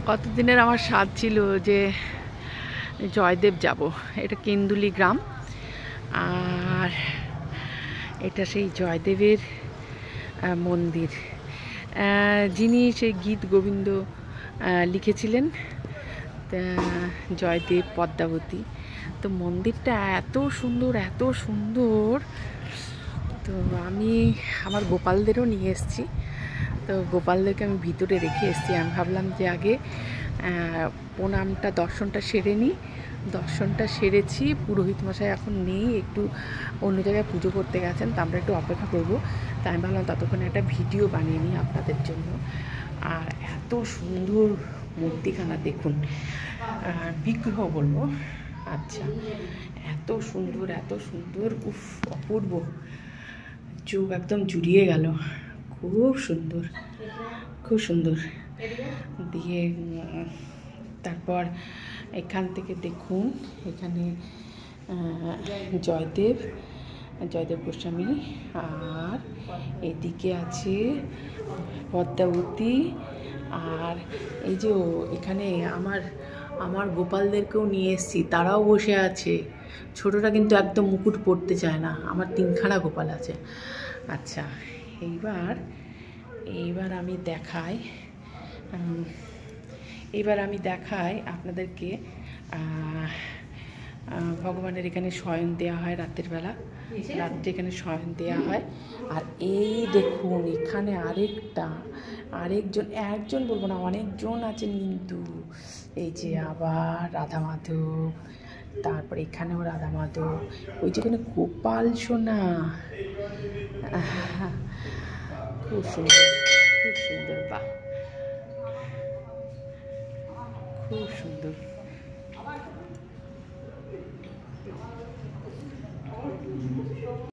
কতদিনের আমার স্বাদ ছিল যে জয়দেব যাব। এটা কেন্দুলি গ্রাম, আর এটা সেই জয়দেবের মন্দির, যিনি সেই গীত গোবিন্দ লিখেছিলেন, জয়দেব পদ্মাবতী। তো মন্দিরটা এত সুন্দর, এত সুন্দর। তো আমি আমার গোপালদেরও নিয়ে এসেছি। তো গোপালদেরকে আমি ভিতরে রেখে এসেছি। আমি ভাবলাম যে আগে প্রণামটা, দর্শনটা সেরে নিই। দর্শনটা সেরেছি, পুরোহিত মশাই এখন নেই, একটু অন্য জায়গায় পুজো করতে গেছেন। তো আমরা একটু অপেক্ষা করবো। তাই আমি ভাবলাম ততক্ষণে একটা ভিডিও বানিয়ে নিই আপনাদের জন্য। আর এত সুন্দর মূর্তিখানা দেখুন, বিগ্রহ বলবো। আচ্ছা, এত সুন্দর, এত সুন্দর, উফ, অপূর্ব, চোখ একদম জুড়িয়ে গেল। খুব সুন্দর, খুব সুন্দর। দিয়ে তারপর এখান থেকে দেখুন, এখানে জয়দেব গোস্বামী, আর এদিকে আছে পদ্মাবতী। আর এই যে এখানে আমার গোপালদেরকেও নিয়ে এসেছি, তারাও বসে আছে। ছোটটা কিন্তু একদম মুকুট পরতে চায় না, আমার 3খানা গোপাল আছে। আচ্ছা, এইবার আমি দেখাই আপনাদেরকে। ভগবানের এখানে শয়ন দেওয়া হয় রাতের বেলা, রাত্রে এখানে শয়ন দেওয়া হয়। আর এই দেখুন, এখানে একজন বলবো না, অনেকজন আছেন কিন্তু। এই যে আবার রাধা মাধব, তারপর এখানেও রাধা মাধব, ওই যেখানে গোপাল সোনা। খুব সুন্দর, খুব সুন্দর, বাহ, খুব সুন্দর।